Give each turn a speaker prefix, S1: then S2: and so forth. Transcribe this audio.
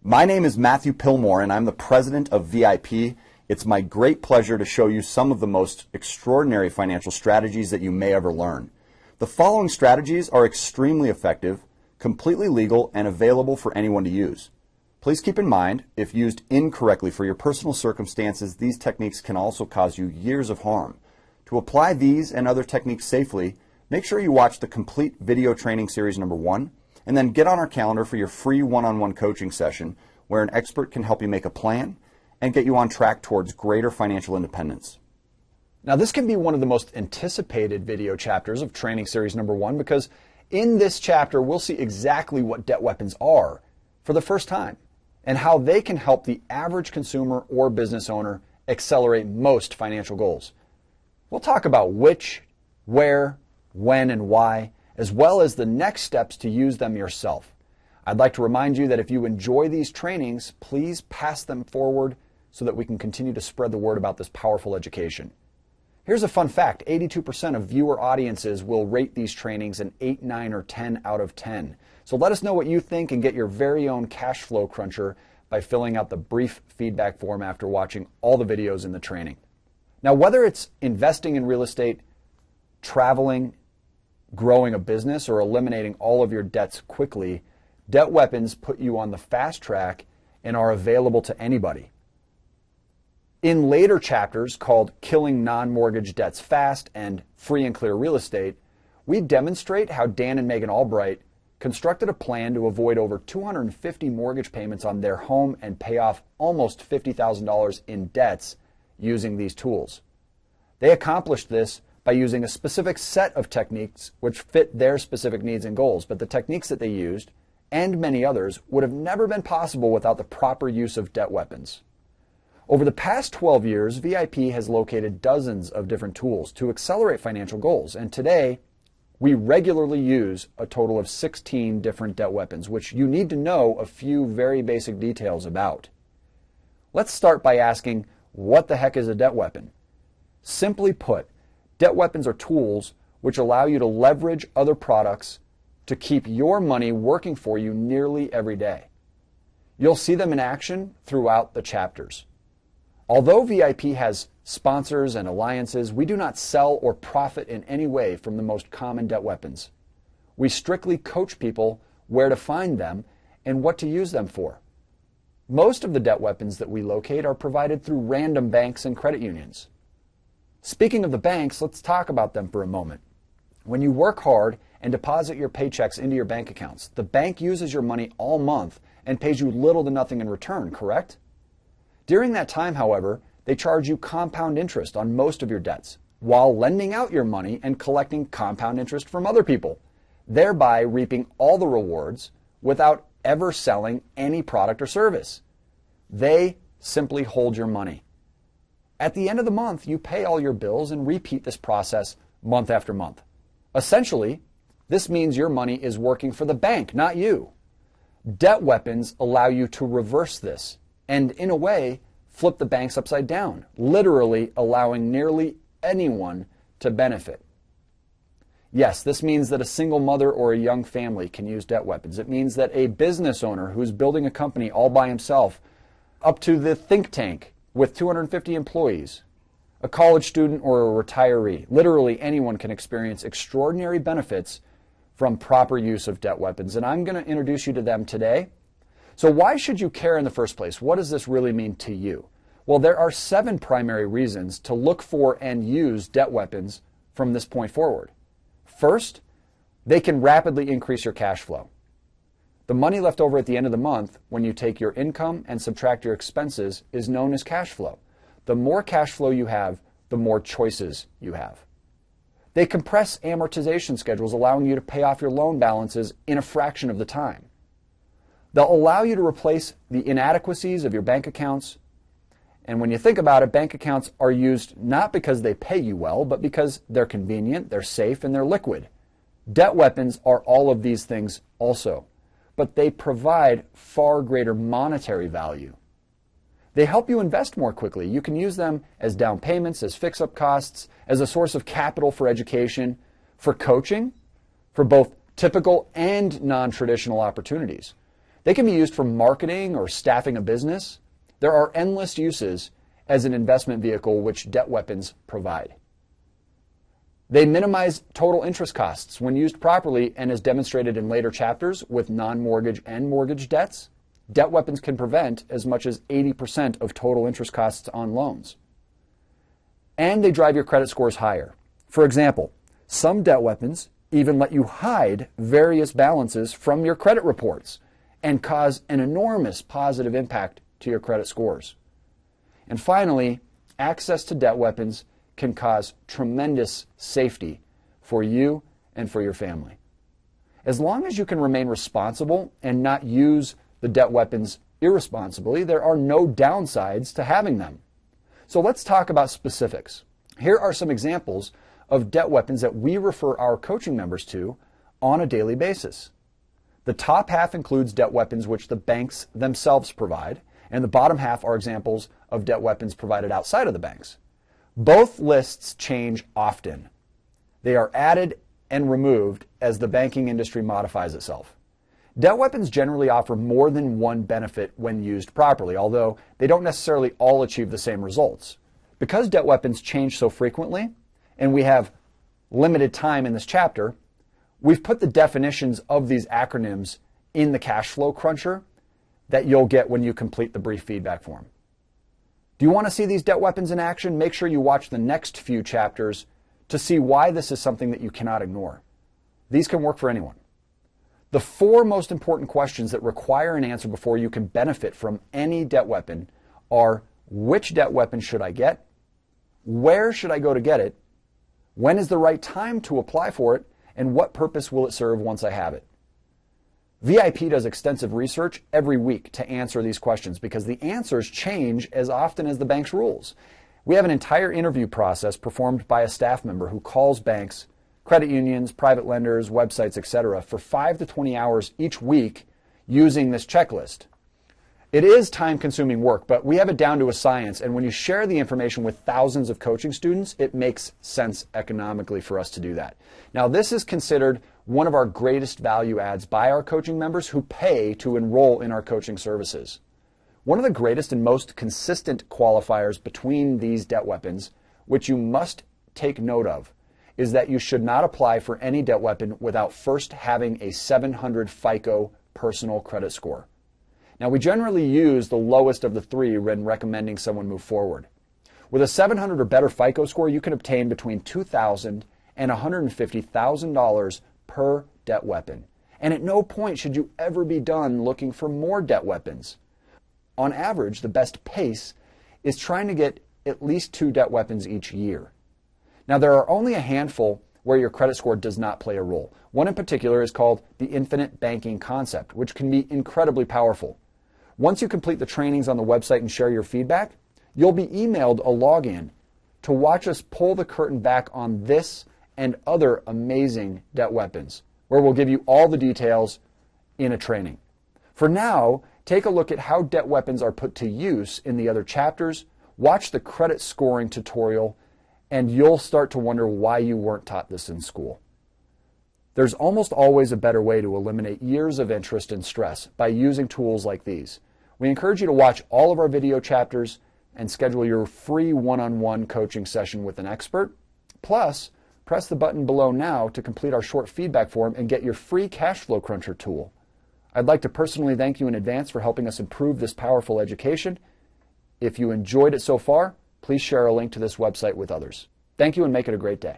S1: My name is Matthew Pillmore, and I'm the president of VIP. It's my great pleasure to show you some of the most extraordinary financial strategies that you may ever learn. The following strategies are extremely effective, completely legal, and available for anyone to use. Please keep in mind, if used incorrectly for your personal circumstances, these techniques can also cause you years of harm. To apply these and other techniques safely, make sure you watch the complete video training series number 1, and then get on our calendar for your free one-on-one coaching session where an expert can help you make a plan and get you on track towards greater financial independence.
S2: Now, this can be one of the most anticipated video chapters of training series number 1 because in this chapter, we'll see exactly what debt weapons are for the first time and how they can help the average consumer or business owner accelerate most financial goals. We'll talk about which, where, when, and why, as well as the next steps to use them yourself. I'd like to remind you that if you enjoy these trainings, please pass them forward so that we can continue to spread the word about this powerful education. Here's a fun fact. 82% of viewer audiences will rate these trainings an 8, 9, or 10 out of 10. So let us know what you think and get your very own cash flow cruncher by filling out the brief feedback form after watching all the videos in the training. Now, whether it's investing in real estate, traveling, growing a business, or eliminating all of your debts quickly, debt weapons put you on the fast track and are available to anybody. In later chapters called Killing Non-Mortgage Debts Fast and Free and Clear Real Estate, we demonstrate how Dan and Megan Albright constructed a plan to avoid over 250 mortgage payments on their home and pay off almost $50,000 in debts using these tools. They accomplished this by using a specific set of techniques which fit their specific needs and goals, but the techniques that they used, and many others, would have never been possible without the proper use of debt weapons. Over the past 12 years, VIP has located dozens of different tools to accelerate financial goals, and today we regularly use a total of 16 different debt weapons, which you need to know a few very basic details about. Let's start by asking, what the heck is a debt weapon? Simply put, debt weapons are tools which allow you to leverage other products to keep your money working for you nearly every day. You'll see them in action throughout the chapters. Although VIP has sponsors and alliances, we do not sell or profit in any way from the most common debt weapons. We strictly coach people where to find them and what to use them for. Most of the debt weapons that we locate are provided through random banks and credit unions. Speaking of the banks, let's talk about them for a moment. When you work hard and deposit your paychecks into your bank accounts, the bank uses your money all month and pays you little to nothing in return, correct? During that time, however, they charge you compound interest on most of your debts while lending out your money and collecting compound interest from other people, thereby reaping all the rewards without ever selling any product or service. They simply hold your money. At the end of the month, you pay all your bills and repeat this process month after month. Essentially, this means your money is working for the bank, not you. Debt weapons allow you to reverse this and, in a way, flip the banks upside down, literally allowing nearly anyone to benefit. Yes, this means that a single mother or a young family can use debt weapons. It means that a business owner who's building a company all by himself, up to the think tank with 250 employees, a college student or a retiree, literally anyone can experience extraordinary benefits from proper use of debt weapons. And I'm going to introduce you to them today. So why should you care in the first place? What does this really mean to you? Well, there are 7 primary reasons to look for and use debt weapons from this point forward. First, they can rapidly increase your cash flow. The money left over at the end of the month when you take your income and subtract your expenses is known as cash flow. The more cash flow you have, the more choices you have. They compress amortization schedules, allowing you to pay off your loan balances in a fraction of the time. They'll allow you to replace the inadequacies of your bank accounts. And when you think about it, bank accounts are used not because they pay you well, but because they're convenient, they're safe, and they're liquid. Debt weapons are all of these things also, but they provide far greater monetary value. They help you invest more quickly. You can use them as down payments, as fix-up costs, as a source of capital for education, for coaching, for both typical and non-traditional opportunities. They can be used for marketing or staffing a business. There are endless uses as an investment vehicle which debt weapons provide. They minimize total interest costs when used properly, and as demonstrated in later chapters with non-mortgage and mortgage debts, debt weapons can prevent as much as 80% of total interest costs on loans. And they drive your credit scores higher. For example, some debt weapons even let you hide various balances from your credit reports and cause an enormous positive impact to your credit scores. And finally, access to debt weapons can cause tremendous safety for you and for your family. As long as you can remain responsible and not use the debt weapons irresponsibly, there are no downsides to having them. So let's talk about specifics. Here are some examples of debt weapons that we refer our coaching members to on a daily basis. The top half includes debt weapons which the banks themselves provide, and the bottom half are examples of debt weapons provided outside of the banks. Both lists change often. They are added and removed as the banking industry modifies itself. Debt weapons generally offer more than one benefit when used properly, although they don't necessarily all achieve the same results. Because debt weapons change so frequently, and we have limited time in this chapter, we've put the definitions of these acronyms in the cash flow cruncher that you'll get when you complete the brief feedback form. Do you want to see these debt weapons in action? Make sure you watch the next few chapters to see why this is something that you cannot ignore. These can work for anyone. The 4 most important questions that require an answer before you can benefit from any debt weapon are: which debt weapon should I get? Where should I go to get it? When is the right time to apply for it? And what purpose will it serve once I have it? VIP does extensive research every week to answer these questions because the answers change as often as the bank's rules. We have an entire interview process performed by a staff member who calls banks, credit unions, private lenders, websites, etc. for 5 to 20 hours each week using this checklist. It is time-consuming work, but we have it down to a science, and when you share the information with thousands of coaching students, it makes sense economically for us to do that. Now, this is considered one of our greatest value adds by our coaching members who pay to enroll in our coaching services. One of the greatest and most consistent qualifiers between these debt weapons, which you must take note of, is that you should not apply for any debt weapon without first having a 700 FICO personal credit score. Now, we generally use the lowest of the 3 when recommending someone move forward. With a 700 or better FICO score, you can obtain between $2,000 and $150,000 per debt weapon. And at no point should you ever be done looking for more debt weapons. On average, the best pace is trying to get at least 2 debt weapons each year. Now, there are only a handful where your credit score does not play a role. One in particular is called the infinite banking concept, which can be incredibly powerful. Once you complete the trainings on the website and share your feedback, you'll be emailed a login to watch us pull the curtain back on this and other amazing debt weapons, where we'll give you all the details in a training. For now, take a look at how debt weapons are put to use in the other chapters, watch the credit scoring tutorial, and you'll start to wonder why you weren't taught this in school. There's almost always a better way to eliminate years of interest and stress by using tools like these. We encourage you to watch all of our video chapters and schedule your free one-on-one coaching session with an expert. Plus, press the button below now to complete our short feedback form and get your free cash flow cruncher tool. I'd like to personally thank you in advance for helping us improve this powerful education. If you enjoyed it so far, please share a link to this website with others. Thank you and make it a great day.